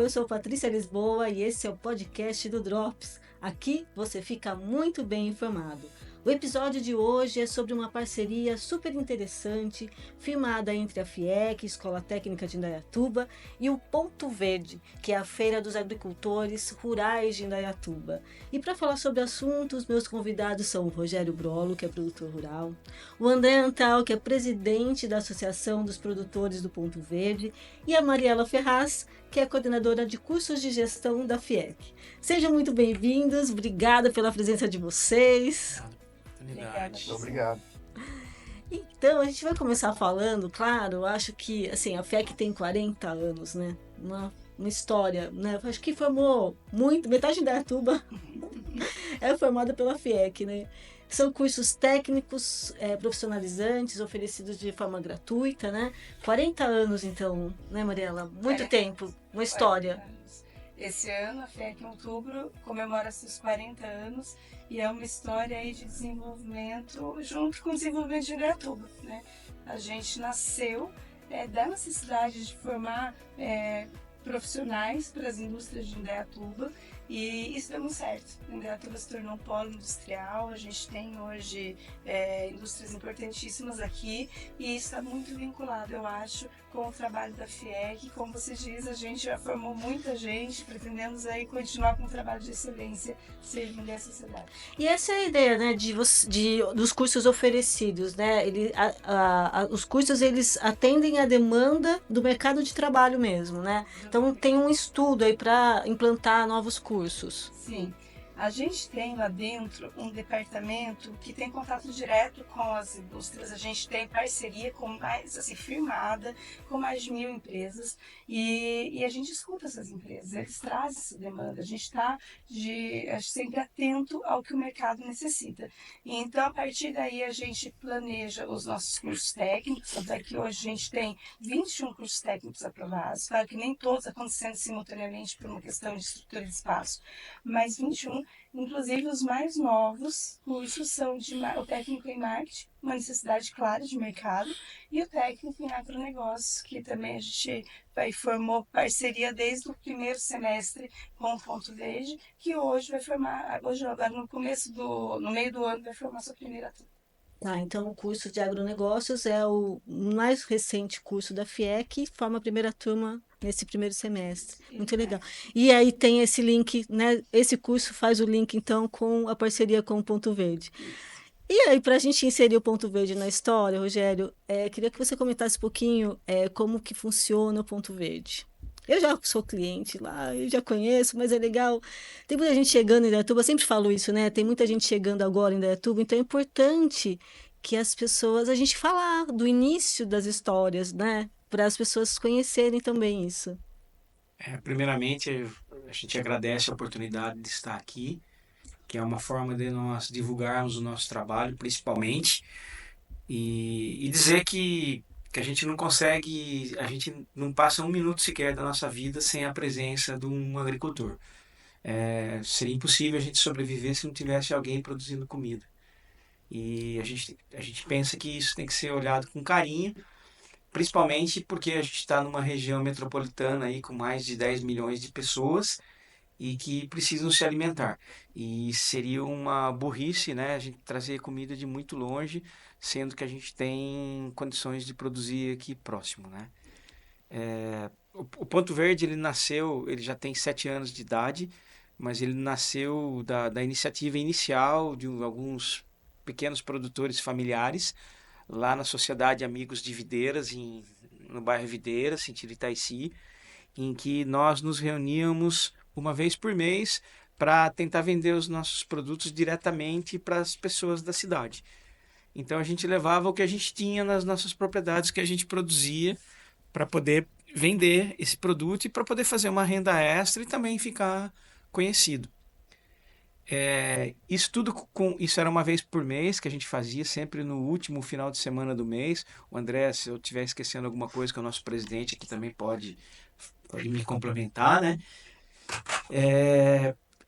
eu sou Patrícia Lisboa e esse é o podcast do Drops. Aqui você fica muito bem informado. O episódio de hoje é sobre uma parceria super interessante, firmada entre a FIEC, Escola Técnica de Indaiatuba, e o Ponto Verde, que é a Feira dos Agricultores Rurais de Indaiatuba. E para falar sobre assuntos, meus convidados são o Rogério Brolo, que é produtor rural, o André Antal, que é presidente da Associação dos Produtores do Ponto Verde, e a Mariela Ferraz, que é coordenadora de cursos de gestão da FIEC. Sejam muito bem-vindos, obrigada pela presença de vocês. Obrigado. Então, a gente vai começar falando, claro, acho que assim, a FIEC tem 40 anos, né? Uma história, né? Acho que formou muito, metade de Indaiatuba é formada pela FIEC, né? São cursos técnicos, profissionalizantes, oferecidos de forma gratuita, né? 40 anos, então, né, Mariela? Muito tempo, uma história. Esse ano, a FIEC, em outubro, comemora seus 40 anos e é uma história aí de desenvolvimento junto com o desenvolvimento de Indaiatuba, né? A gente nasceu da necessidade de formar profissionais para as indústrias de Indaiatuba e isso deu muito certo. Indaiatuba se tornou um polo industrial, a gente tem hoje indústrias importantíssimas aqui e isso está muito vinculado, eu acho, com o trabalho da FIEC. Como você diz, a gente já formou muita gente, pretendemos aí continuar com o trabalho de excelência servindo a sociedade. E essa é a ideia, né, dos cursos oferecidos, né? Os cursos, eles atendem à demanda do mercado de trabalho mesmo, né? Então tem um estudo aí para implantar novos cursos. Sim. A gente tem lá dentro um departamento que tem contato direto com as indústrias. A gente tem parceria com firmada com mais de 1.000 empresas e a gente escuta essas empresas, eles trazem essa demanda. A gente está sempre atento ao que o mercado necessita. E então, a partir daí, a gente planeja os nossos cursos técnicos. Tanto é que hoje a gente tem 21 cursos técnicos aprovados. Claro que nem todos acontecendo simultaneamente por uma questão de estrutura de espaço, mas 21. Inclusive, os mais novos cursos são o técnico em marketing, uma necessidade clara de mercado, e o técnico em agronegócios, que também a gente formou parceria desde o primeiro semestre com o Ponto Verde, que hoje vai formar, agora no meio do ano, vai formar sua primeira turma. Tá, então o curso de agronegócios é o mais recente curso da FIEC e forma a primeira turma nesse primeiro semestre. Muito legal. E aí tem esse link, né? Esse curso faz o link, então, com a parceria com o Ponto Verde. E aí, para a gente inserir o Ponto Verde na história, Rogério, queria que você comentasse um pouquinho como que funciona o Ponto Verde. Eu já sou cliente lá, eu já conheço, mas é legal. Tem muita gente chegando em Indaiatuba, eu sempre falo isso, né? Tem muita gente chegando agora em Indaiatuba, então é importante que as pessoas, a gente falar do início das histórias, né? Para as pessoas conhecerem também isso. Primeiramente, a gente agradece a oportunidade de estar aqui, que é uma forma de nós divulgarmos o nosso trabalho, principalmente, e dizer que a gente não consegue, a gente não passa um minuto sequer da nossa vida sem a presença de um agricultor. Seria impossível a gente sobreviver se não tivesse alguém produzindo comida. E a gente pensa que isso tem que ser olhado com carinho, principalmente porque a gente está numa região metropolitana aí com mais de 10 milhões de pessoas e que precisam se alimentar. E seria uma burrice, né, a gente trazer comida de muito longe, sendo que a gente tem condições de produzir aqui próximo, né? O Ponto Verde, ele já tem 7 anos de idade, mas ele nasceu da iniciativa inicial de alguns pequenos produtores familiares lá na Sociedade Amigos de Videiras, no bairro Videiras, sentido Itaici, em que nós nos reuníamos uma vez por mês para tentar vender os nossos produtos diretamente para as pessoas da cidade. Então a gente levava o que a gente tinha nas nossas propriedades, que a gente produzia, para poder vender esse produto e para poder fazer uma renda extra e também ficar conhecido. Isso era uma vez por mês que a gente fazia, sempre no último final de semana do mês. O André, se eu estiver esquecendo alguma coisa, que é o nosso presidente aqui também pode me complementar, né?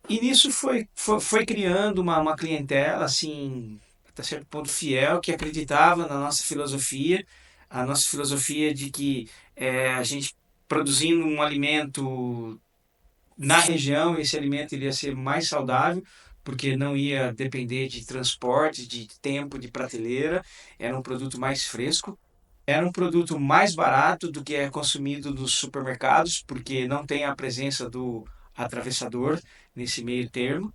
E nisso foi criando uma clientela, assim, até certo ponto fiel, que acreditava na nossa filosofia, a nossa filosofia de que a gente produzindo um alimento na região esse alimento iria ser mais saudável, porque não ia depender de transporte, de tempo, de prateleira, era um produto mais fresco. Era um produto mais barato do que é consumido nos supermercados, porque não tem a presença do atravessador nesse meio termo.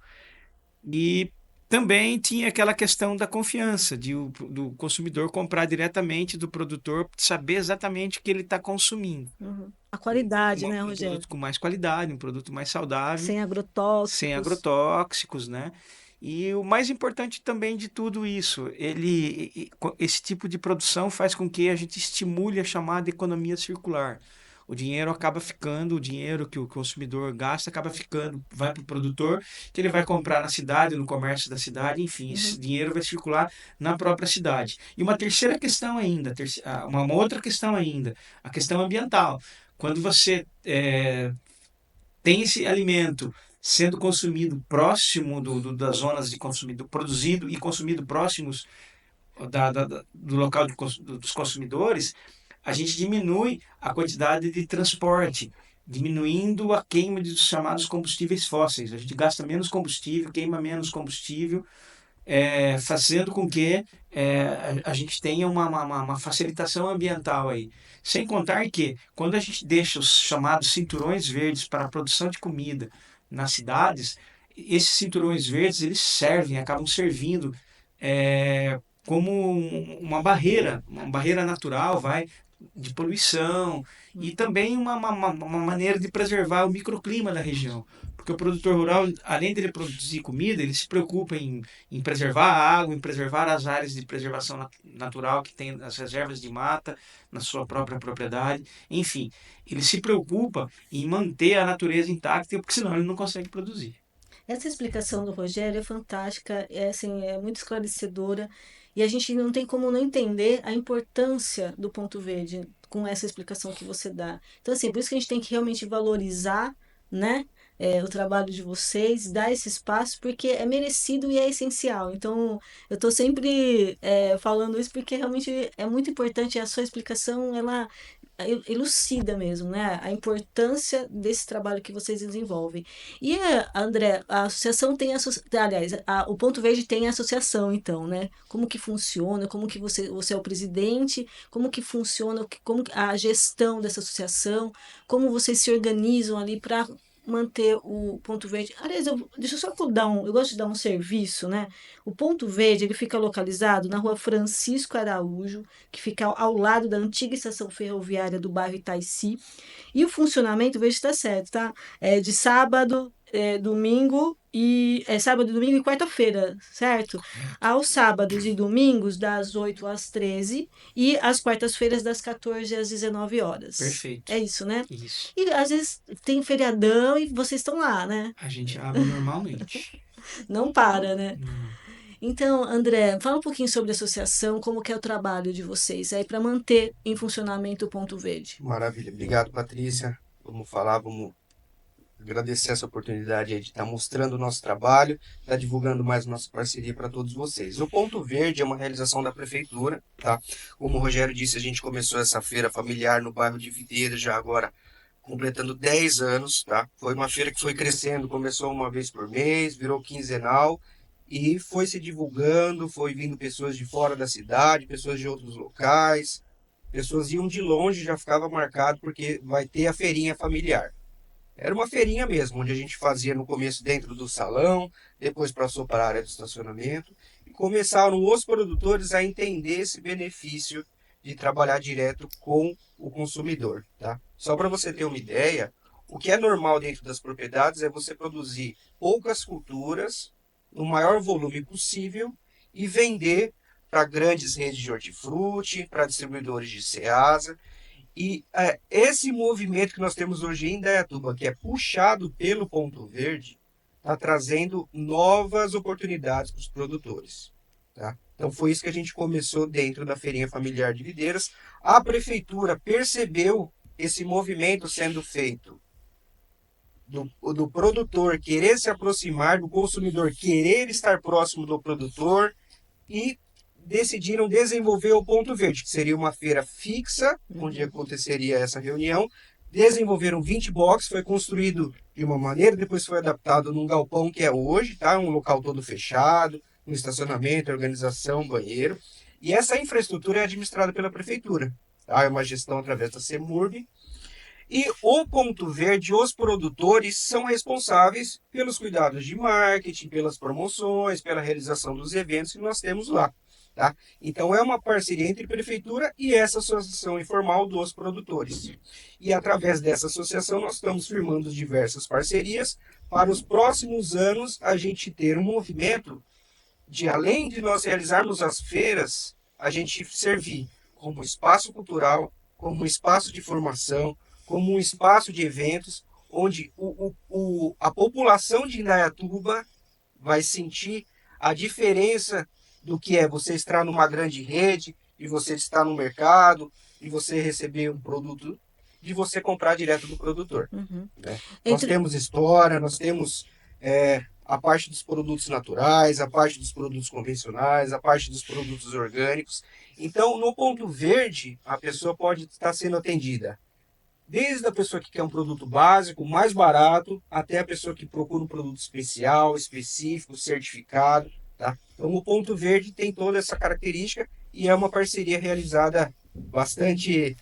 E também tinha aquela questão da confiança, do consumidor comprar diretamente do produtor, saber exatamente o que ele está consumindo. Uhum. A qualidade, né, Um Rogério? produto com mais qualidade, um produto mais saudável, Sem sem agrotóxicos. agrotóxicos, né? E o mais importante também de tudo isso, esse tipo de produção faz com que a gente estimule a chamada economia circular. O dinheiro acaba ficando, o dinheiro que o consumidor gasta acaba ficando, vai para o produtor, que ele vai comprar na cidade, no comércio da cidade, enfim, esse Uhum. dinheiro vai circular na própria cidade. E uma terceira questão ainda, uma outra questão ainda, a questão ambiental. Quando você tem esse alimento sendo consumido próximo das zonas de consumido, produzido e consumido próximos do local dos consumidores, a gente diminui a quantidade de transporte, diminuindo a queima dos chamados combustíveis fósseis. A gente gasta menos combustível, queima menos combustível, fazendo com que a gente tenha uma facilitação ambiental aí. Sem contar que, quando a gente deixa os chamados cinturões verdes para a produção de comida nas cidades, esses cinturões verdes eles servem, acabam servindo como uma barreira natural, vai, de poluição e também uma maneira de preservar o microclima da região. Porque o produtor rural, além de ele produzir comida, ele se preocupa em preservar a água, em preservar as áreas de preservação natural que tem as reservas de mata na sua própria propriedade. Enfim, ele se preocupa em manter a natureza intacta, porque senão ele não consegue produzir. Essa explicação do Rogério é fantástica, é, assim, é muito esclarecedora e a gente não tem como não entender a importância do ponto verde com essa explicação que você dá. Então, assim, por isso que a gente tem que realmente valorizar, né, o trabalho de vocês, dar esse espaço, porque é merecido e é essencial. Então, eu estou sempre falando isso porque realmente é muito importante. A sua explicação, ela elucida mesmo, né, a importância desse trabalho que vocês desenvolvem. E, André, a associação tem, aliás, o Ponto Verde tem a associação, então, né? Como que funciona, como que você é o presidente, como que funciona, como a gestão dessa associação, como vocês se organizam ali para manter o Ponto Verde. Aliás, deixa eu só eu gosto de dar um serviço, né? O Ponto Verde, ele fica localizado na rua Francisco Araújo, que fica ao lado da antiga estação ferroviária do bairro Itaici. E o funcionamento, veja se está certo, tá? É de sábado, sábado, domingo e quarta-feira, certo? Correto. Aos sábados e domingos, das 8 às 13 e às quartas-feiras, das 14 às 19 horas. Perfeito. É isso, né? Isso. E às vezes tem feriadão e vocês estão lá, né? A gente abre normalmente. Não para, né? Não. Então, André, fala um pouquinho sobre a associação, como que é o trabalho de vocês aí para manter em funcionamento o Ponto Verde. Maravilha. Obrigado, Patrícia. Vamos agradecer essa oportunidade aí de estar mostrando o nosso trabalho, estar divulgando mais nossa parceria para todos vocês. O Ponto Verde é uma realização da prefeitura, tá? Como o Rogério disse, a gente começou essa feira familiar no bairro de Videira, já agora completando 10 anos, tá? Foi uma feira que foi crescendo, começou uma vez por mês, virou quinzenal e foi se divulgando, foi vindo pessoas de fora da cidade, pessoas de outros locais, pessoas iam de longe, já ficava marcado porque vai ter a feirinha familiar. Era uma feirinha mesmo, onde a gente fazia no começo dentro do salão, depois passou para a área do estacionamento, e começaram os produtores a entender esse benefício de trabalhar direto com o consumidor. Tá? Só para você ter uma ideia, o que é normal dentro das propriedades é você produzir poucas culturas, no maior volume possível, e vender para grandes redes de hortifruti, para distribuidores de ceasa. E esse movimento que nós temos hoje em Indaiatuba, que é puxado pelo Ponto Verde, está trazendo novas oportunidades para os produtores. Tá? Então foi isso que a gente começou dentro da Feirinha Familiar de Videiras. A prefeitura percebeu esse movimento sendo feito do produtor querer se aproximar, do consumidor querer estar próximo do produtor e decidiram desenvolver o Ponto Verde, que seria uma feira fixa, onde aconteceria essa reunião, desenvolveram 20 boxes, foi construído de uma maneira, depois foi adaptado num galpão que é hoje, tá? Um local todo fechado, um estacionamento, organização, banheiro. E essa infraestrutura é administrada pela prefeitura, tá? É uma gestão através da CEMURB. E o Ponto Verde, os produtores são responsáveis pelos cuidados de marketing, pelas promoções, pela realização dos eventos que nós temos lá. Tá? Então é uma parceria entre prefeitura e essa associação informal dos produtores. E através dessa associação nós estamos firmando diversas parcerias para os próximos anos a gente ter um movimento de, além de nós realizarmos as feiras, a gente servir como espaço cultural, como espaço de formação, como um espaço de eventos, onde a população de Indaiatuba vai sentir a diferença do que é você estar numa grande rede, e você estar no mercado, e você receber um produto, de você comprar direto do produtor. Uhum. Né? Nós temos história, nós temos a parte dos produtos naturais, a parte dos produtos convencionais, a parte dos produtos orgânicos. Então, no Ponto Verde, a pessoa pode estar sendo atendida desde a pessoa que quer um produto básico, mais barato, até a pessoa que procura um produto especial, específico, certificado. Tá? Então, o Ponto Verde tem toda essa característica e é uma parceria realizada bastante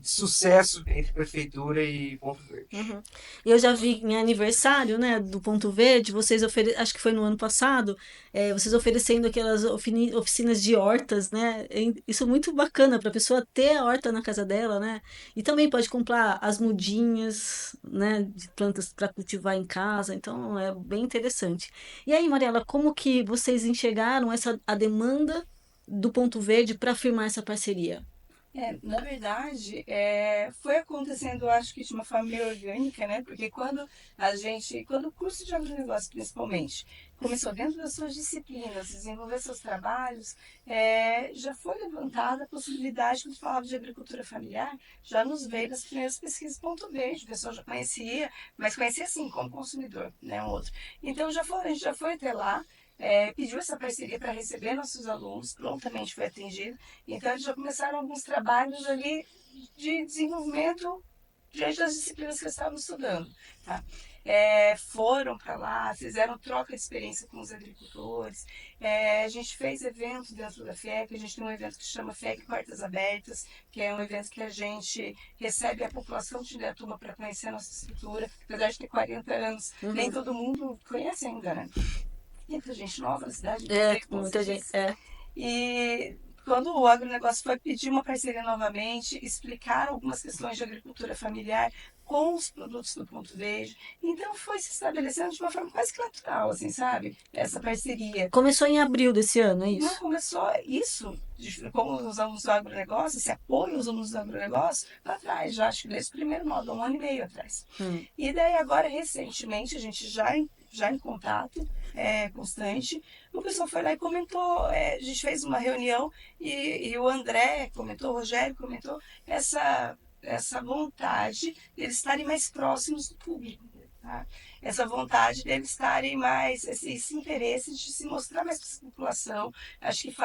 de sucesso entre prefeitura e Ponto Verde. Uhum. Eu já vi em aniversário, né, do Ponto Verde, vocês acho que foi no ano passado, vocês oferecendo aquelas oficinas de hortas, né? Isso é muito bacana para a pessoa ter a horta na casa dela, né? E também pode comprar as mudinhas, né, de plantas para cultivar em casa, então é bem interessante. E aí, Mariela, como que vocês enxergaram a demanda do Ponto Verde para firmar essa parceria? Na verdade, foi acontecendo, eu acho que de uma forma meio orgânica, né? Porque quando o curso de agronegócio, principalmente, começou dentro das suas disciplinas, desenvolver seus trabalhos, já foi levantada a possibilidade, quando falava de agricultura familiar, já nos veio das primeiras pesquisas Ponto Verde, o pessoal já conhecia, mas conhecia assim, como consumidor, né? Um outro. Então, a gente já foi até lá, pediu essa parceria para receber nossos alunos, prontamente foi atendido. Então, eles já começaram alguns trabalhos ali de desenvolvimento diante das disciplinas que eles estavam estudando. Tá? Foram para lá, fizeram troca de experiência com os agricultores. A gente fez eventos dentro da FIEC, a gente tem um evento que se chama FIEC Portas Abertas, que é um evento que a gente recebe a população de Indaiatuba para conhecer a nossa estrutura. Apesar de ter 40 anos, nem todo mundo conhece ainda, né? Muita gente nova na cidade. Muita gente. E quando o agronegócio foi pedir uma parceria novamente, explicar algumas questões de agricultura familiar com os produtos do Ponto Verde, então foi se estabelecendo de uma forma quase que natural, assim, sabe? Essa parceria. Começou em abril desse ano, é isso? Não começou isso, como os alunos do agronegócio, esse apoio aos alunos do agronegócio, lá atrás, já acho que nesse primeiro módulo, 1 ano e meio atrás. E daí agora, recentemente, a gente já em contato constante, o pessoal foi lá e comentou, a gente fez uma reunião e o André comentou, o Rogério comentou essa vontade de eles estarem mais próximos do público. Tá? Essa vontade de eles estarem mais, esse interesse de se mostrar mais para a população, acho que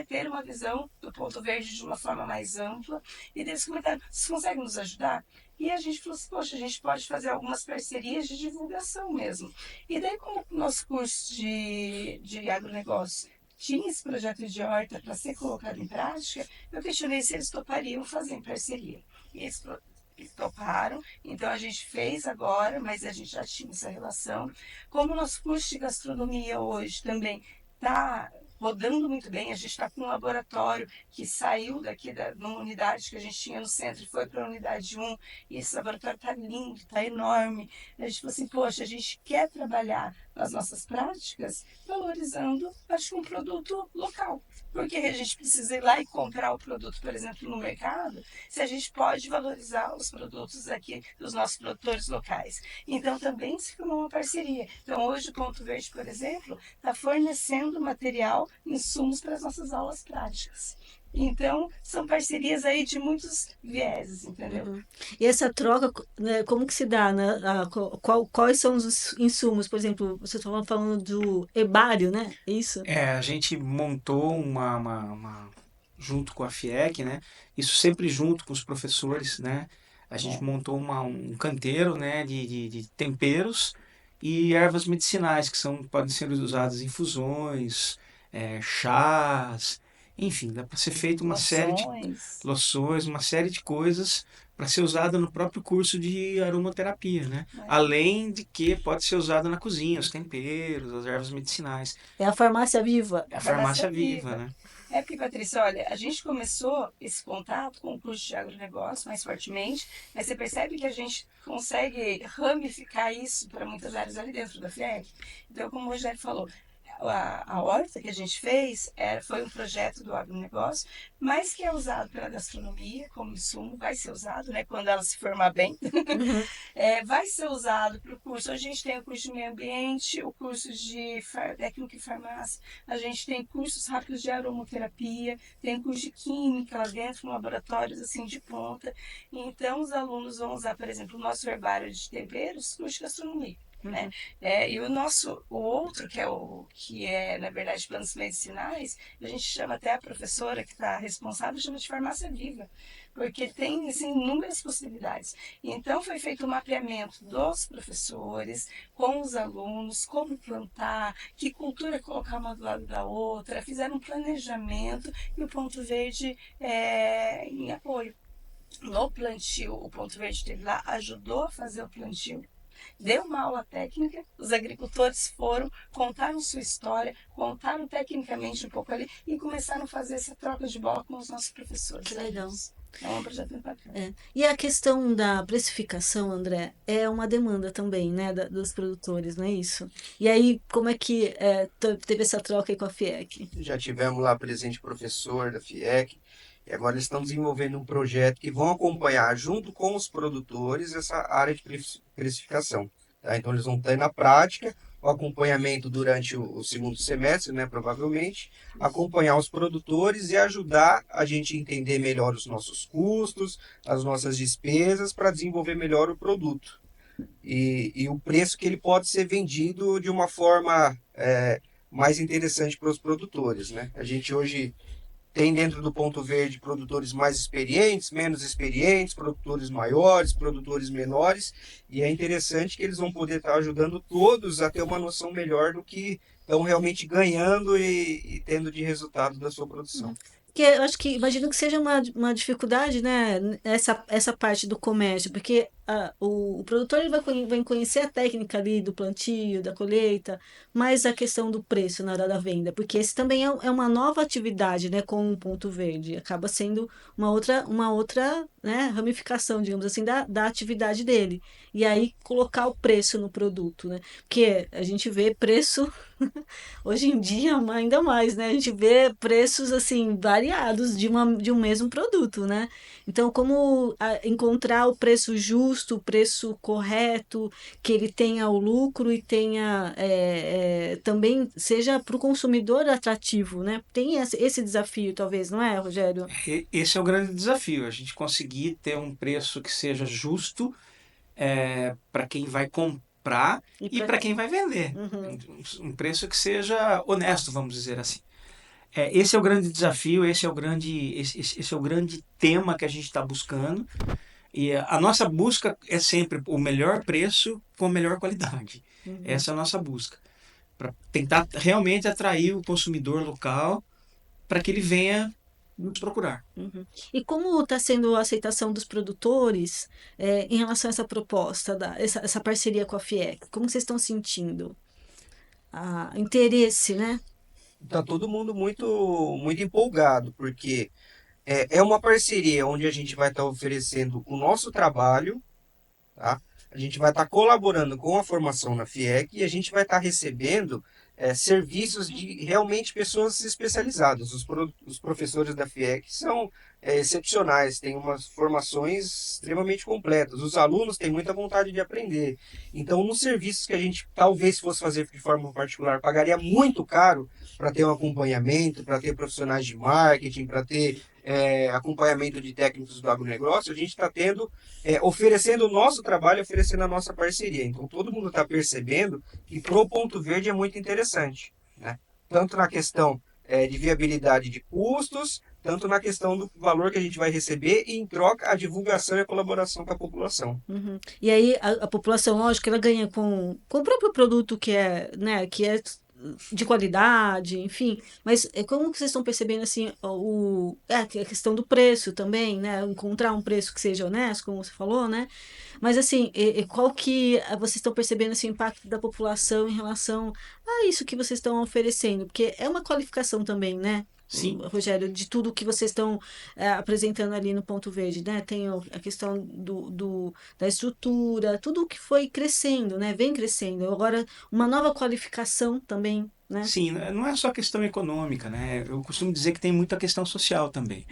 ter uma visão do Ponto Verde de uma forma mais ampla, e eles comentaram, vocês conseguem nos ajudar? E a gente falou assim, poxa, a gente pode fazer algumas parcerias de divulgação mesmo. E daí, como o nosso curso de agronegócio tinha esse projeto de horta para ser colocado em prática, eu questionei se eles topariam fazer em parceria. E eles toparam, então a gente fez agora, mas a gente já tinha essa relação. Como o nosso curso de gastronomia hoje também está rodando muito bem, a gente está com um laboratório que saiu daqui de uma unidade que a gente tinha no centro e foi para a unidade 1, e esse laboratório está lindo, está enorme. A gente falou assim, poxa, a gente quer trabalhar nas nossas práticas valorizando, acho que um produto local. Porque a gente precisa ir lá e comprar o produto, por exemplo, no mercado, se a gente pode valorizar os produtos aqui dos nossos produtores locais. Então, também se formou uma parceria. Então, hoje o Ponto Verde, por exemplo, está fornecendo material, insumos para as nossas aulas práticas. Então, são parcerias aí de muitos vieses, entendeu? Uhum. E essa troca, né, como que se dá, né? Quais são os insumos? Por exemplo, você estava falando do herbário, né? É isso? A gente montou junto com a FIEC, né? Isso sempre junto com os professores, né? A gente montou um canteiro, né, de temperos e ervas medicinais que podem ser usadas em infusões, chás, enfim, dá para ser feito uma série de Loções. loções, uma série de coisas para ser usada no próprio curso de aromaterapia, né? Né? Além de que pode ser usada na cozinha, os temperos, as ervas medicinais. É a farmácia viva. É a Farmácia farmácia viva, viva. né? É porque, Patrícia, olha, a gente começou esse contato com o curso de agronegócio mais fortemente, mas você percebe que a gente consegue ramificar isso para muitas áreas ali dentro da FIEC. Então, como o Rogério falou, a horta que a gente fez foi um projeto do agronegócio, mas que é usado pela gastronomia como insumo, vai ser usado, né, quando ela se formar bem, Uhum. vai ser usado para o curso. A gente tem o curso de meio ambiente, o curso de técnico e farmácia, a gente tem cursos rápidos de aromaterapia, tem curso de química lá dentro, laboratórios assim de ponta. Então, os alunos vão usar, por exemplo, o nosso herbário de temperos, curso de gastronomia. Né? E o outro, que é, na verdade, plantas medicinais, a gente chama até a professora que está responsável, chama de farmácia viva, porque tem assim, inúmeras possibilidades. Então, foi feito um mapeamento dos professores, com os alunos, como plantar, que cultura colocar uma do lado da outra, fizeram um planejamento e o Ponto Verde em apoio. No plantio, o Ponto Verde esteve lá, ajudou a fazer o plantio. Deu uma aula técnica, os agricultores foram, contaram sua história, contaram tecnicamente um pouco ali e começaram a fazer essa troca de bola com os nossos professores. Que legal. É um projeto muito bacana. E a questão da precificação, André, é uma demanda também, né, dos produtores, não é isso? E aí, como é que teve essa troca aí com a FIEC? Já tivemos lá presente professor da FIEC, e agora eles estão desenvolvendo um projeto que vão acompanhar, junto com os produtores, essa área de precificação. Tá? Então, eles vão ter na prática o acompanhamento durante o segundo semestre, né, provavelmente, acompanhar os produtores e ajudar a gente a entender melhor os nossos custos, as nossas despesas, para desenvolver melhor o produto. E o preço que ele pode ser vendido de uma forma mais interessante para os produtores. Né? A gente hoje tem dentro do Ponto Verde produtores mais experientes, menos experientes, produtores maiores, produtores menores, e é interessante que eles vão poder estar ajudando todos a ter uma noção melhor do que estão realmente ganhando e tendo de resultado da sua produção. Que eu acho que, imagino que seja uma dificuldade, né, essa parte do comércio, porque o produtor ele vai conhecer a técnica ali do plantio, da colheita, mas a questão do preço na hora da venda, porque esse também é uma nova atividade, né, com o Ponto Verde, acaba sendo uma outra, né, ramificação, digamos assim, da atividade dele. E aí colocar o preço no produto, né, porque a gente vê preço hoje em dia, ainda mais, né? A gente vê preços assim variados de um mesmo produto, né? Então, como encontrar o preço justo, o preço correto, que ele tenha o lucro e tenha também seja para o consumidor atrativo, né? Tem esse desafio, talvez, não é, Rogério? Esse é o grande desafio, a gente conseguir ter um preço que seja justo para quem vai comprar e para quem vai vender. Uhum. Um preço que seja honesto, vamos dizer assim. Esse é o grande desafio, esse é o grande tema que a gente está buscando. E a nossa busca é sempre o melhor preço com a melhor qualidade. Uhum. Essa é a nossa busca. Para tentar realmente atrair o consumidor local para que ele venha nos procurar. Uhum. E como está sendo a aceitação dos produtores em relação a essa proposta, essa parceria com a FIEC? Como vocês estão sentindo? Interesse, né? Está todo mundo muito, muito empolgado, porque é uma parceria onde a gente vai estar oferecendo o nosso trabalho, tá? A gente vai estar colaborando com a formação na FIEC e a gente vai estar recebendo serviços de realmente pessoas especializadas. Os professores da FIEC são excepcionais, têm umas formações extremamente completas. Os alunos têm muita vontade de aprender. Então, nos serviços que a gente talvez fosse fazer de forma particular, pagaria muito caro para ter um acompanhamento, para ter profissionais de marketing, para ter acompanhamento de técnicos do agronegócio, a gente está tendo, oferecendo o nosso trabalho, oferecendo a nossa parceria. Então, todo mundo está percebendo que pro Ponto Verde é muito interessante, né? Tanto na questão de viabilidade de custos, tanto na questão do valor que a gente vai receber e, em troca, a divulgação e a colaboração com a população. Uhum. E aí a população, lógico, ela ganha com o próprio produto que é, né, que é de qualidade, enfim. Mas como que vocês estão percebendo assim a questão do preço também, né? Encontrar um preço que seja honesto, como você falou, né? Mas assim, qual que vocês estão percebendo assim, o impacto da população em relação a isso que vocês estão oferecendo? Porque é uma qualificação também, né? Sim, Rogério, de tudo que vocês estão apresentando ali no Ponto Verde, né? Tem a questão da estrutura, tudo que foi crescendo, né? Vem crescendo. Agora, uma nova qualificação também, né? sim, não é só questão econômica, né? Eu costumo dizer que tem muita questão social também.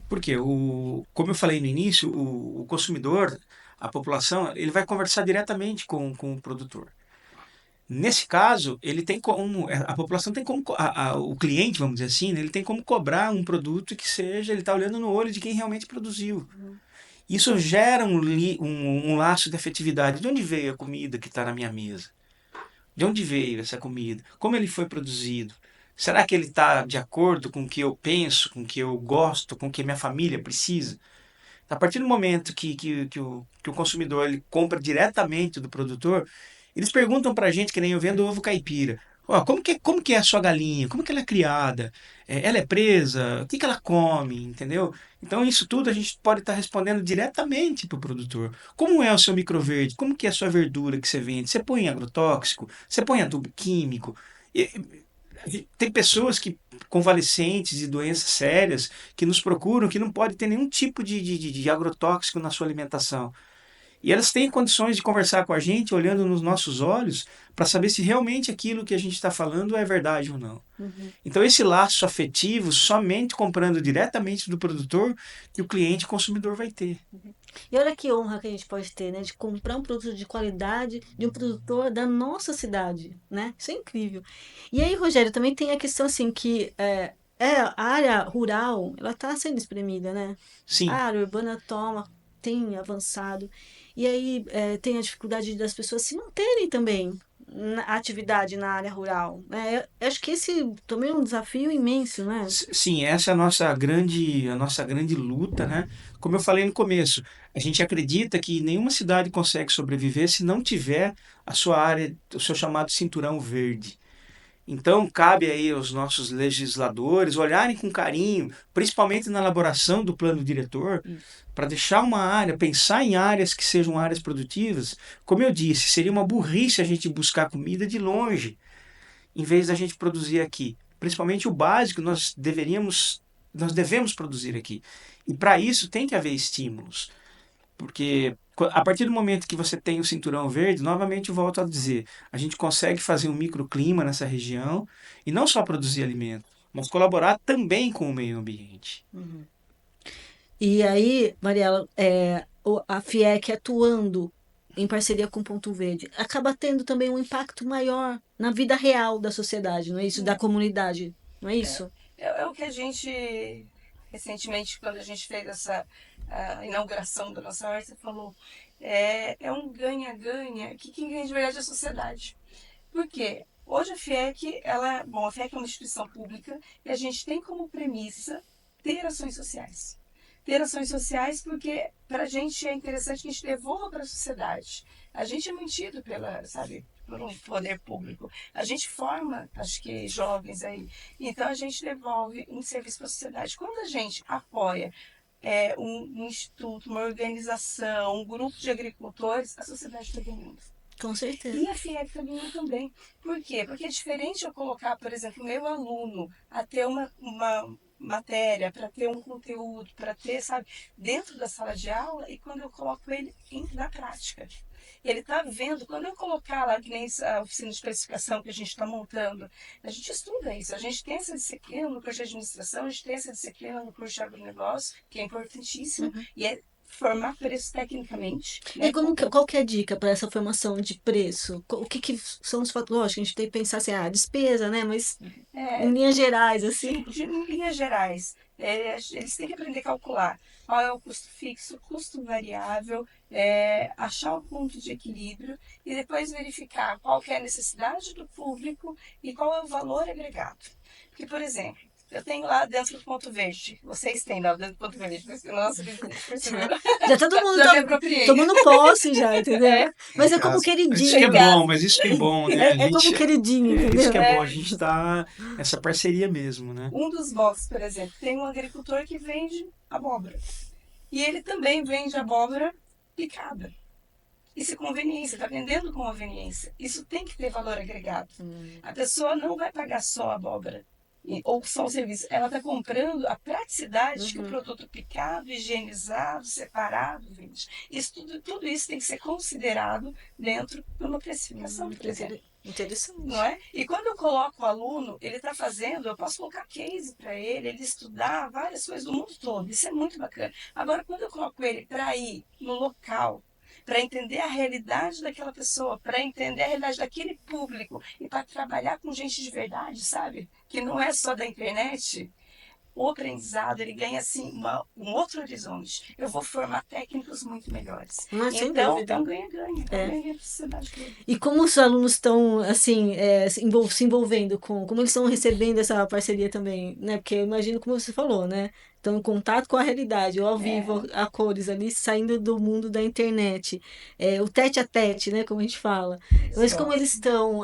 Porque, como eu falei no início, o consumidor, a população, ele vai conversar diretamente com o produtor. Nesse caso, ele tem como, a população tem como, o cliente, vamos dizer assim, né, ele tem como cobrar um produto que seja, ele está olhando no olho de quem realmente produziu. Isso gera um laço de afetividade. De onde veio a comida que está na minha mesa? De onde veio essa comida? Como ele foi produzido? Será que ele está de acordo com o que eu penso, com o que eu gosto, com o que minha família precisa? A partir do momento que o consumidor ele compra diretamente do produtor, eles perguntam para a gente, que nem eu vendo ovo caipira. Ó, como que é a sua galinha? Como que ela é criada? Ela é presa? O que ela come? Entendeu? Então, isso tudo a gente pode estar respondendo diretamente para o produtor. Como é o seu microverde? Como que é a sua verdura que você vende? Você põe agrotóxico? Você põe adubo químico? E, tem pessoas que convalescentes de doenças sérias que nos procuram que não pode ter nenhum tipo de agrotóxico na sua alimentação. E elas têm condições de conversar com a gente olhando nos nossos olhos para saber se realmente aquilo que a gente está falando é verdade ou não. Uhum. Então, esse laço afetivo, somente comprando diretamente do produtor, que o cliente consumidor vai ter. E olha que honra que a gente pode ter, né? De comprar um produto de qualidade de um produtor da nossa cidade, né? Isso é incrível. E aí, Rogério, também tem a questão assim que a área rural, ela está sendo espremida, né? A Sim, área urbana tem avançado. E aí tem a dificuldade das pessoas se manterem também na atividade na área rural, né? Eu acho que esse também é um desafio imenso, né? sim, essa é a nossa grande luta, né? Como eu falei no começo, a gente acredita que nenhuma cidade consegue sobreviver se não tiver a sua área, o seu chamado cinturão verde. Então, cabe aí aos nossos legisladores olharem com carinho, principalmente na elaboração do plano diretor, Isso. para deixar uma área, pensar em áreas que sejam áreas produtivas. Como eu disse, seria uma burrice a gente buscar comida de longe, em vez da gente produzir aqui. Principalmente o básico nós devemos produzir aqui. E para isso tem que haver estímulos. Porque a partir do momento que você tem o cinturão verde, novamente eu volto a dizer, a gente consegue fazer um microclima nessa região e não só produzir alimento, mas colaborar também com o meio ambiente. Uhum. E aí, Mariela, a FIEC atuando em parceria com o Ponto Verde, acaba tendo também um impacto maior na vida real da sociedade, não é isso? Da comunidade, não é isso? É o que a gente, recentemente, quando a gente fez essa a inauguração da nossa horta, falou, é um ganha-ganha, que quem ganha de verdade é a sociedade. Por quê? Hoje a FIEC, a FIEC é uma instituição pública e a gente tem como premissa ter ações sociais. Ter ações sociais porque para a gente é interessante que a gente devolva para a sociedade. A gente é mantido por um poder público. A gente forma, acho que jovens aí. Então a gente devolve um serviço para a sociedade. Quando a gente apoia um instituto, uma organização, um grupo de agricultores, a sociedade está ganhando. Com certeza. E a FIEC está ganhando também. Por quê? Porque é diferente eu colocar, por exemplo, o meu aluno a ter uma matéria, para ter um conteúdo, para ter, sabe, dentro da sala de aula e quando eu coloco ele na prática. Ele está vendo, quando eu colocar lá, que nem a oficina de especificação que a gente está montando, a gente estuda isso. A gente tem essa disciplina no curso de administração, a gente tem essa disciplina no curso de agronegócio, que é importantíssimo, e é formar preço tecnicamente. E qual que é a dica para essa formação de preço? O que são os fatores? Lógico, a gente tem que pensar assim, despesa, né? Mas em linhas gerais, assim. Em linhas gerais, eles têm que aprender a calcular qual é o custo fixo, custo variável, achar o ponto de equilíbrio e depois verificar qual que é a necessidade do público e qual é o valor agregado. Porque, por exemplo, Eu tenho lá dentro do Ponto Verde. Vocês têm lá dentro do Ponto Verde. Nossa, perceberam? Já todo mundo Já me apropriei. tomando posse já, entendeu? É. Mas é como Isso que queridinho. é bom, mas isso que é bom, né? É como queridinho, Isso entendeu? que é bom, a gente tá nessa parceria mesmo, né? Um dos boxes, por exemplo, tem um agricultor que vende abóbora. E ele também vende abóbora picada. Isso é conveniência, está vendendo com conveniência. Isso tem que ter valor agregado. A pessoa não vai pagar só a abóbora ou só o serviço. Ela está comprando a praticidade que o produto picado, higienizado, separado vende. Tudo isso tem que ser considerado dentro de uma precificação, por exemplo. Interessante. Não é? E quando eu coloco o aluno, ele está fazendo, eu posso colocar case para ele estudar várias coisas do mundo todo. Isso é muito bacana. Agora, quando eu coloco ele para ir no local, para entender a realidade daquela pessoa, para entender a realidade daquele público e para trabalhar com gente de verdade, sabe? Que não é só da internet. O aprendizado, ele ganha assim um outro horizonte. Eu vou formar técnicos muito melhores. Mas, sem Então dúvida. ganha-ganha. Ganha a sociedade toda. E como os alunos estão, assim, se envolvendo como eles estão recebendo essa parceria também, né? Porque eu imagino, como você falou, né? Estão em contato com a realidade, ou ao vivo, a cores ali, saindo do mundo da internet. O tete a tete, né? Como a gente fala. Mas como eles estão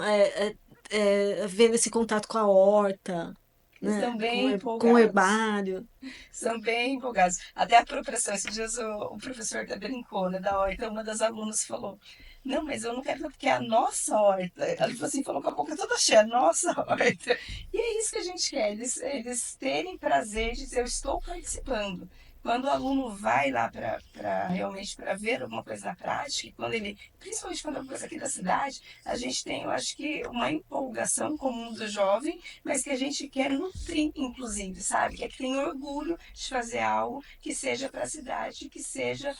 vendo esse contato com a horta, Eles né? estão bem empolgados. Com o herbário. São bem empolgados. Até a apropriação, esses dias o professor até brincou, né, da horta, uma das alunas falou, não, mas eu não quero porque é a nossa horta. Ela falou assim, falou com a boca toda cheia, a nossa horta. E é isso que a gente quer, eles terem prazer de dizer, eu estou participando. Quando o aluno vai lá realmente para ver alguma coisa na prática, principalmente quando é uma coisa aqui da cidade, a gente tem, eu acho que, uma empolgação comum do jovem, mas que a gente quer nutrir, inclusive, sabe? Que tem orgulho de fazer algo que seja para a cidade, que seja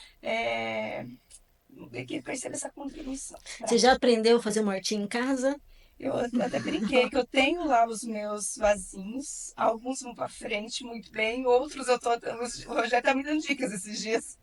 que perceba essa contribuição. Você já aprendeu a fazer uma hortinha em casa? Eu até brinquei que eu tenho lá os meus vasinhos, alguns vão para frente muito bem, outros o Rogério tá me dando dicas esses dias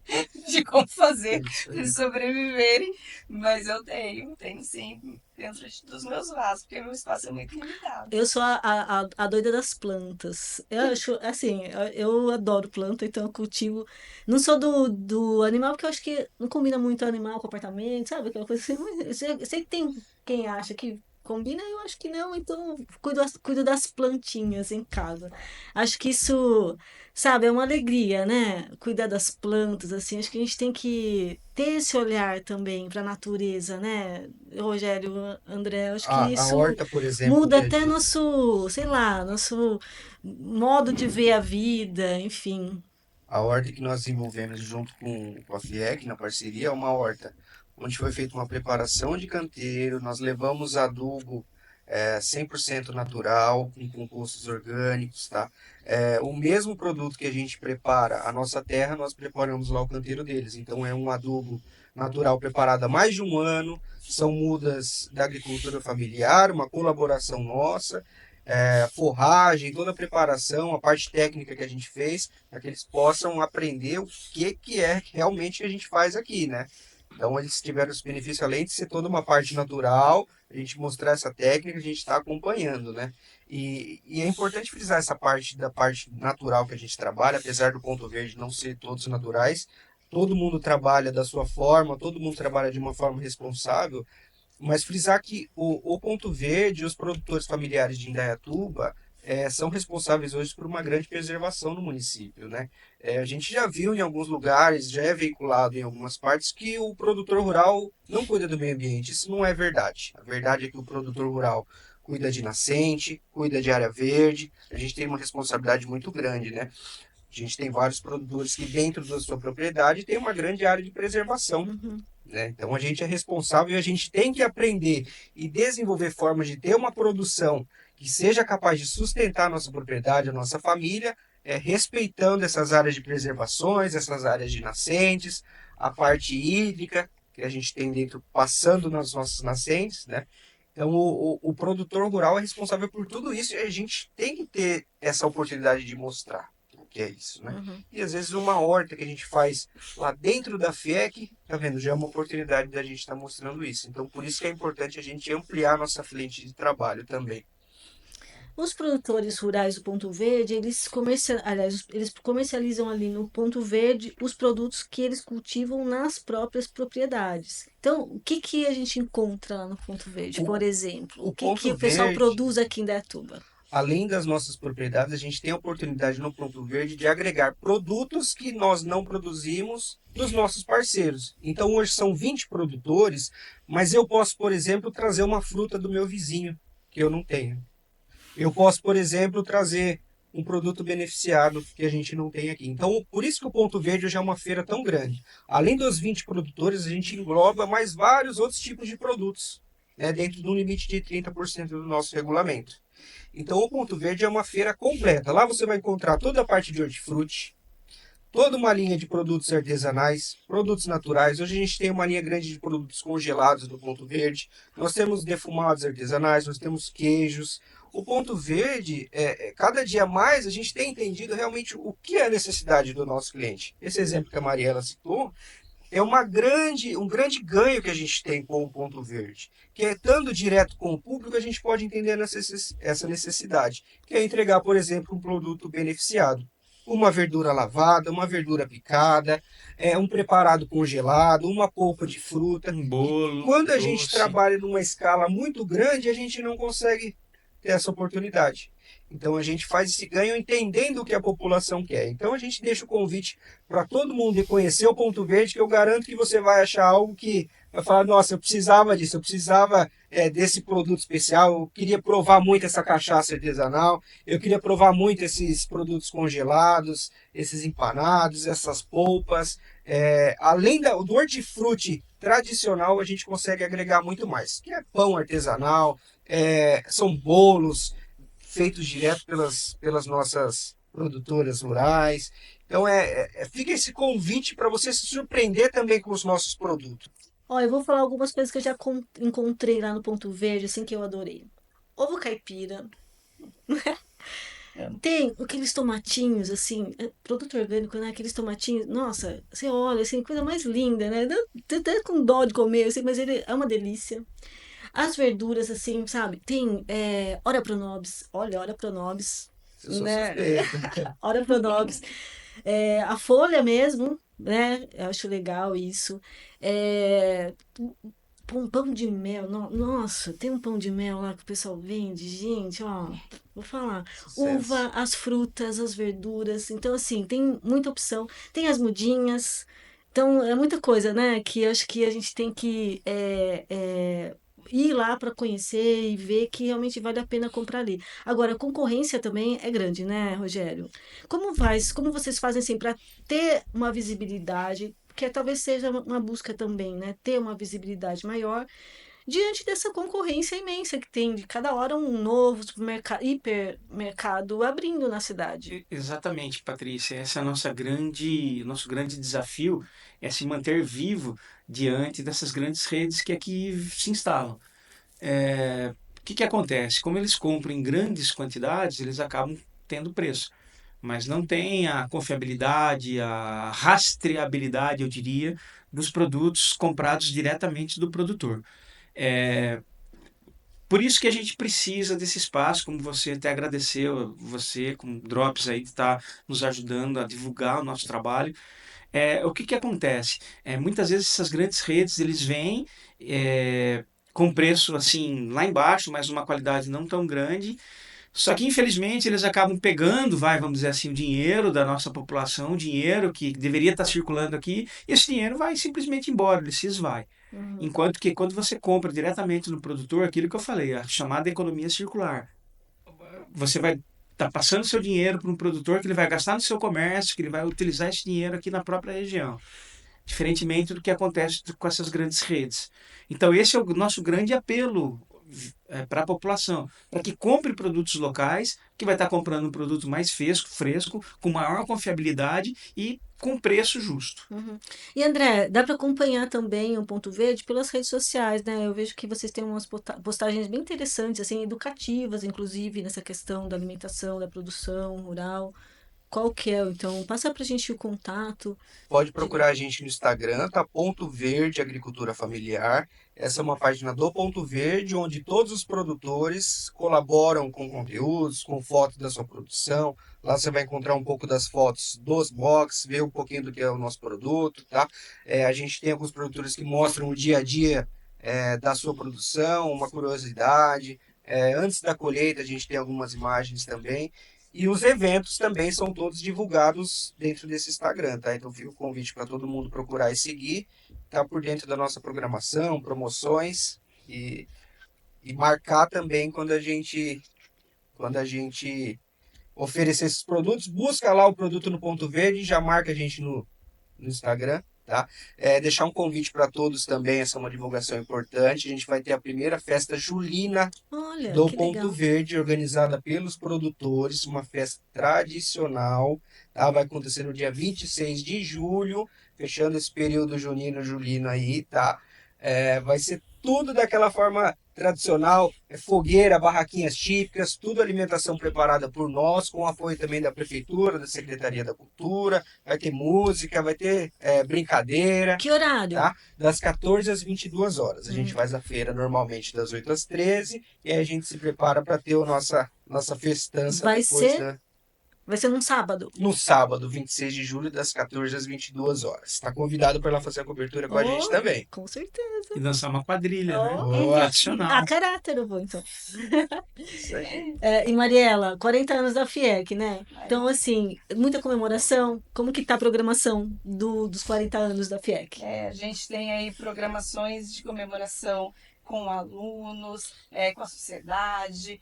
de como fazer para eles sobreviverem, mas eu tenho sim, dentro dos meus vasos, porque meu espaço é muito limitado. Eu sou a doida das plantas. Eu acho, assim, eu adoro planta, então eu cultivo. Não sou do animal, porque eu acho que não combina muito animal com apartamento, sabe? Aquela coisa assim. Mas eu sei que tem quem acha que combina, eu acho que não, então cuido das plantinhas em casa. Acho que isso, sabe, é uma alegria, né? Cuidar das plantas, assim. Acho que a gente tem que ter esse olhar também para a natureza, né? Rogério, André, acho que A isso horta, por exemplo, muda até nosso, sei lá, nosso modo de ver a vida, enfim. a horta que nós desenvolvemos junto com a FIEC, na parceria, é uma horta onde foi feita uma preparação de canteiro, nós levamos adubo 100% natural, com compostos orgânicos, tá? O mesmo produto que a gente prepara a nossa terra, nós preparamos lá o canteiro deles. Então é um adubo natural preparado há mais de um ano, são mudas da agricultura familiar, uma colaboração nossa, forragem, toda a preparação, a parte técnica que a gente fez, para que eles possam aprender o que é realmente que a gente faz aqui, né? Então eles tiveram esse benefício, além de ser toda uma parte natural, a gente mostrar essa técnica, a gente está acompanhando, né? E é importante frisar essa parte da parte natural que a gente trabalha, apesar do Ponto Verde não ser todos naturais, todo mundo trabalha da sua forma, todo mundo trabalha de uma forma responsável, mas frisar que o Ponto Verde e os produtores familiares de Indaiatuba são responsáveis hoje por uma grande preservação no município, né? A gente já viu em alguns lugares, já é veiculado em algumas partes, que o produtor rural não cuida do meio ambiente. Isso não é verdade. A verdade é que o produtor rural cuida de nascente, cuida de área verde. A gente tem uma responsabilidade muito grande, né? A gente tem vários produtores que dentro da sua propriedade tem uma grande área de preservação. Né? Então a gente é responsável e a gente tem que aprender e desenvolver formas de ter uma produção que seja capaz de sustentar a nossa propriedade, a nossa família, respeitando essas áreas de preservações, essas áreas de nascentes, a parte hídrica que a gente tem dentro passando nas nossas nascentes, né? Então o produtor rural é responsável por tudo isso e a gente tem que ter essa oportunidade de mostrar o que é isso, né? E às vezes uma horta que a gente faz lá dentro da FIEC, tá vendo? Já é uma oportunidade da gente estar mostrando isso. Então por isso que é importante a gente ampliar a nossa frente de trabalho também. Os produtores rurais do Ponto Verde, aliás, eles comercializam ali no Ponto Verde os produtos que eles cultivam nas próprias propriedades. Então, o que que a gente encontra lá no Ponto Verde, por O, exemplo? o O que que Ponto o pessoal Verde, produz aqui em Dayatuba? além das nossas propriedades, a gente tem a oportunidade no Ponto Verde de agregar produtos que nós não produzimos dos nossos parceiros. Então hoje são 20 produtores, mas eu posso, por exemplo, trazer uma fruta do meu vizinho que eu não tenho. Eu posso, por exemplo, trazer um produto beneficiado que a gente não tem aqui. Então, por isso que o Ponto Verde hoje é uma feira tão grande. Além dos 20 produtores, a gente engloba mais vários outros tipos de produtos, né, dentro de um limite de 30% do nosso regulamento. Então, o Ponto Verde é uma feira completa. Lá você vai encontrar toda a parte de hortifruti, toda uma linha de produtos artesanais, produtos naturais. Hoje a gente tem uma linha grande de produtos congelados no Ponto Verde. Nós temos defumados artesanais, nós temos queijos. O Ponto Verde, cada dia mais a gente tem entendido realmente o que é a necessidade do nosso cliente. Esse exemplo que a Mariela citou é um grande ganho que a gente tem com o Ponto Verde, que é estando direto com o público, a gente pode entender essa necessidade, que é entregar, por exemplo, um produto beneficiado. Uma verdura lavada, uma verdura picada, um preparado congelado, uma polpa de fruta. Um Que bolo, quando a gente doce. trabalha numa escala muito grande, a gente não consegue ter essa oportunidade. Então a gente faz esse ganho entendendo o que a população quer. Então a gente deixa o convite para todo mundo ir conhecer o Ponto Verde, que eu garanto que você vai achar algo que vai falar, nossa, eu precisava disso, eu precisava desse produto especial, eu queria provar muito essa cachaça artesanal, eu queria provar muito esses produtos congelados, esses empanados, essas polpas. Além do hortifruti tradicional, a gente consegue agregar muito mais, que é pão artesanal, são bolos feitos direto pelas nossas produtoras rurais. Então, fica esse convite para você se surpreender também com os nossos produtos. Ó, eu vou falar algumas coisas que eu já encontrei lá no Ponto Verde, assim, que eu adorei. Ovo caipira. Tem aqueles tomatinhos, assim, produto orgânico, né? Aqueles tomatinhos, nossa, você olha, assim, coisa mais linda, né? Dá até com dó de comer, assim, mas ele é uma delícia. As verduras, assim, sabe? Tem ora pronobis, olha, ora pronobis, Eu sou né? suspeito. Ora pronobis. A folha mesmo, né? Eu acho legal isso. É, um pão de mel, nossa, tem um pão de mel lá que o pessoal vende, gente, ó, vou falar. Uva, Sucesso. as frutas, as verduras. Então, assim, tem muita opção. Tem as mudinhas. Então, é muita coisa, né? Que eu acho que a gente tem que ir lá para conhecer e ver que realmente vale a pena comprar ali. Agora, a concorrência também é grande, né, Rogério? Como vocês fazem assim para ter uma visibilidade, que talvez seja uma busca também, né? Ter uma visibilidade maior diante dessa concorrência imensa que tem de cada hora um novo supermercado, hipermercado abrindo na cidade. Exatamente, Patrícia. Esse é a nosso grande desafio é se manter vivo diante dessas grandes redes que aqui se instalam. O que que acontece? Como eles compram em grandes quantidades, eles acabam tendo preço, mas não tem a confiabilidade, a rastreabilidade, eu diria, dos produtos comprados diretamente do produtor. É, por isso que a gente precisa desse espaço, como você até agradeceu, você com o Drops aí está nos ajudando a divulgar o nosso trabalho. O que que acontece? Muitas vezes essas grandes redes, eles vêm com preço assim lá embaixo, mas uma qualidade não tão grande. Só que infelizmente eles acabam pegando, vamos dizer assim, o dinheiro da nossa população, o dinheiro que deveria estar circulando aqui, e esse dinheiro vai simplesmente embora, ele se esvai. Uhum. Enquanto que quando você compra diretamente no produtor, aquilo que eu falei, a chamada economia circular, você vai estar passando seu dinheiro para um produtor que ele vai gastar no seu comércio, que ele vai utilizar esse dinheiro aqui na própria região, diferentemente do que acontece com essas grandes redes. Então, esse é o nosso grande apelo para a população, para que compre produtos locais, que vai estar comprando um produto mais fresco, com maior confiabilidade e com preço justo. Uhum. E André, dá para acompanhar também o Ponto Verde pelas redes sociais, né? Eu vejo que vocês têm umas postagens bem interessantes, assim, educativas, inclusive, nessa questão da alimentação, da produção rural. qual que é? Então, passa pra gente o contato. Pode procurar a gente no Instagram, tá? Ponto Verde Agricultura Familiar. Essa é uma página do Ponto Verde, onde todos os produtores colaboram com conteúdos, com fotos da sua produção. Lá você vai encontrar um pouco das fotos dos box, ver um pouquinho do que é o nosso produto, tá? A gente tem alguns produtores que mostram o dia a dia da sua produção, uma curiosidade. Antes da colheita, a gente tem algumas imagens também. E os eventos também são todos divulgados dentro desse Instagram, tá? Então fica o convite para todo mundo procurar e seguir, tá por dentro da nossa programação, promoções e marcar também quando a gente oferecer esses produtos. Busca lá o produto no Ponto Verde e já marca a gente no Instagram, tá? Deixar um convite para todos também, essa é uma divulgação importante. A gente vai ter a primeira festa julina Olha, do que Ponto legal. Verde, organizada pelos produtores, uma festa tradicional, tá? Vai acontecer no dia 26 de julho, fechando esse período junino aí, tá? Vai ser tudo daquela forma tradicional, fogueira, barraquinhas típicas, tudo alimentação preparada por nós, com apoio também da Prefeitura, da Secretaria da Cultura, vai ter música, vai ter brincadeira, Que horário? tá? Das 14 às 22 horas. A gente Hum. faz a feira normalmente das 8 às 13 e aí a gente se prepara para ter a nossa festança Vai depois, ser, né? vai ser num sábado. No sábado, 26 de julho, das 14 às 22 horas. Está convidado para ir lá fazer a cobertura com a gente Oh, também. com certeza. E dançar uma quadrilha, né? Oh, Boa. Tradicional. a caráter eu vou, então. Isso aí. E Mariela, 40 anos da FIEC, né? Então, assim, muita comemoração. Como que tá a programação dos 40 anos da FIEC? A gente tem aí programações de comemoração com alunos, com a sociedade,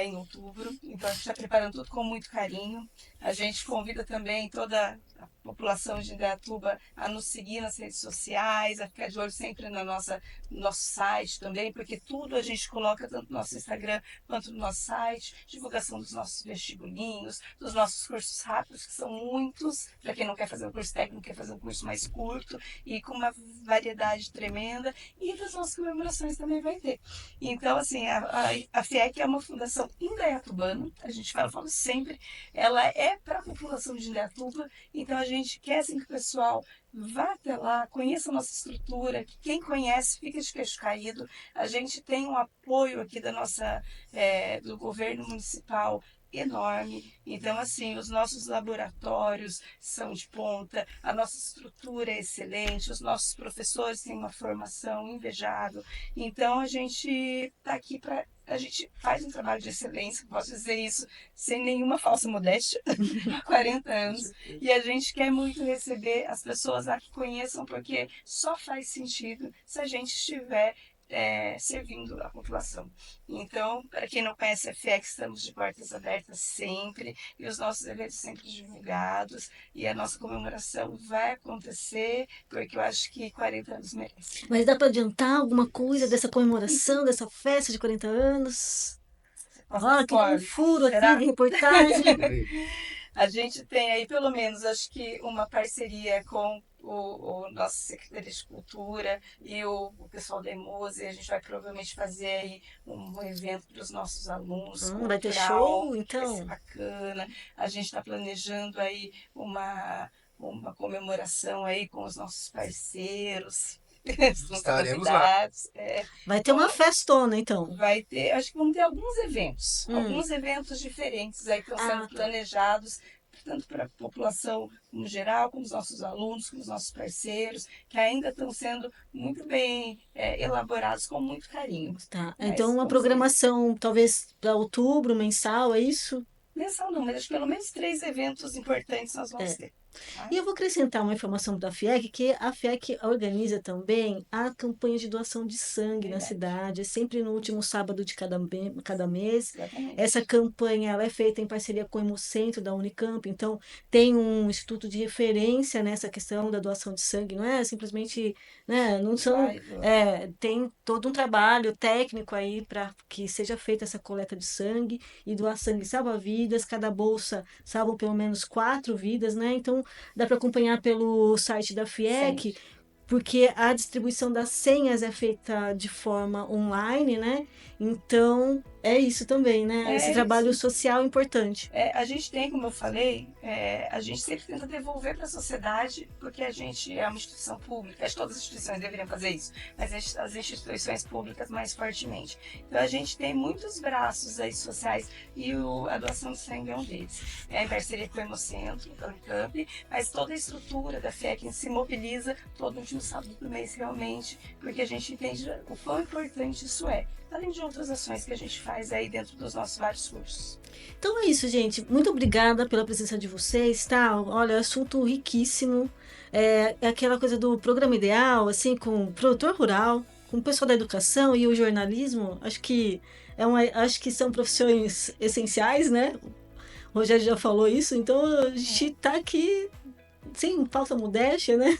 em outubro. Então a gente está preparando tudo com muito carinho. A gente convida também toda a população de Indaiatuba a nos seguir nas redes sociais, a ficar de olho sempre no nosso site também, porque tudo a gente coloca tanto no nosso Instagram quanto no nosso site, divulgação dos nossos vestibulinhos, dos nossos cursos rápidos, que são muitos, para quem não quer fazer um curso técnico, quer fazer um curso mais curto e com uma variedade tremenda, e das nossas comemorações também vai ter. Então, assim, a FIEC é uma fundação indaiatubana, a gente fala sempre, ela é para a população de Indaiatuba, então a gente quer assim, que o pessoal vá até lá, conheça a nossa estrutura, que quem conhece fica de queixo caído. A gente tem um apoio aqui do governo municipal enorme. Então, assim, os nossos laboratórios são de ponta, a nossa estrutura é excelente, os nossos professores têm uma formação invejável. Então, a gente está aqui a gente faz um trabalho de excelência, posso dizer isso sem nenhuma falsa modéstia, há 40 anos. E a gente quer muito receber as pessoas lá que conheçam, porque só faz sentido se a gente estiver servindo a população. Então, para quem não conhece a FIEC, estamos de portas abertas sempre, e os nossos eventos sempre divulgados, e a nossa comemoração vai acontecer, porque eu acho que 40 anos merece. Mas dá para adiantar alguma coisa dessa comemoração, dessa festa de 40 anos? Olha, que um furo aqui de reportagem. A gente tem aí, pelo menos, acho que uma parceria com o nosso Secretaria de Cultura e o pessoal da EMOSE. A gente vai provavelmente fazer aí um evento para os nossos alunos. Vai ter show, então? Vai ser bacana. A gente está planejando aí uma comemoração aí com os nossos parceiros. Estaremos lá. Vai ter uma festona, então. Vai ter, acho que vão ter alguns eventos diferentes aí que estão sendo planejados, tanto para a população no geral, como os nossos alunos, como os nossos parceiros, que ainda estão sendo muito bem elaborados com muito carinho. Tá. Então, uma programação talvez para outubro, mensal, é isso? Mensal não, mas acho que pelo menos 3 eventos importantes nós vamos ter. E eu vou acrescentar uma informação da FIEC, que a FIEC organiza também a campanha de doação de sangue na cidade, é sempre no último sábado de cada mês. Exatamente. Essa campanha ela é feita em parceria com o Hemocentro da Unicamp, então tem um instituto de referência nessa questão da doação de sangue, não é simplesmente, né, não são, tem todo um trabalho técnico aí para que seja feita essa coleta de sangue, e doar sangue salva vidas, cada bolsa salva pelo menos 4 vidas, né? Então dá para acompanhar pelo site da FIEC, porque a distribuição das senhas é feita de forma online, né? Então, é isso também, né? É Esse isso. trabalho social importante. A gente tem, como eu falei, a gente sempre tenta devolver para a sociedade, porque a gente é uma instituição pública, acho que todas as instituições deveriam fazer isso, mas as instituições públicas mais fortemente. Então a gente tem muitos braços aí sociais e a doação de sangue é um deles. Em parceria com o Hemocentro, com a Unicamp, mas toda a estrutura da FIEC se mobiliza todo último sábado do mês realmente, porque a gente entende o quão importante isso é, além de outras ações que a gente faz aí dentro dos nossos vários cursos. Então é isso, gente. Muito obrigada pela presença de vocês, tá? Olha, assunto riquíssimo. É aquela coisa do programa ideal, assim, com o produtor rural, com o pessoal da educação e o jornalismo. Acho que são profissões essenciais, né? O Rogério já falou isso, então a gente tá aqui sem falsa modéstia, né?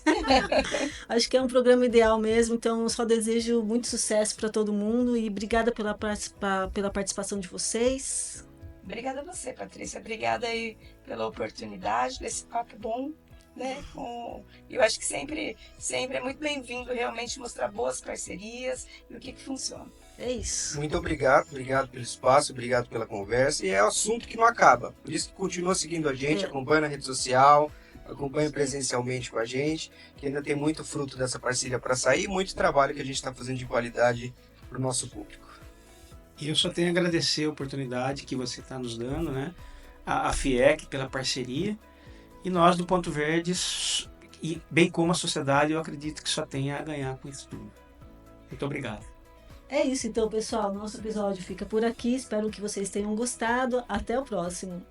Acho que é um programa ideal mesmo, então só desejo muito sucesso para todo mundo e obrigada pela participação de vocês. Obrigada a você, Patrícia. Obrigada aí pela oportunidade desse papo bom, né? Eu acho que sempre é muito bem-vindo realmente mostrar boas parcerias e o que funciona. É isso. Muito obrigado pelo espaço, obrigado pela conversa. E é um assunto que não acaba. Por isso que continua seguindo a gente, acompanha na rede social, acompanha presencialmente com a gente, que ainda tem muito fruto dessa parceria para sair e muito trabalho que a gente está fazendo de qualidade para o nosso público. E eu só tenho a agradecer a oportunidade que você está nos dando, né? A FIEC pela parceria e nós do Ponto Verde, e bem como a sociedade, eu acredito que só tem a ganhar com isso tudo. Muito obrigado. É isso então, pessoal. Nosso episódio fica por aqui. Espero que vocês tenham gostado. Até o próximo.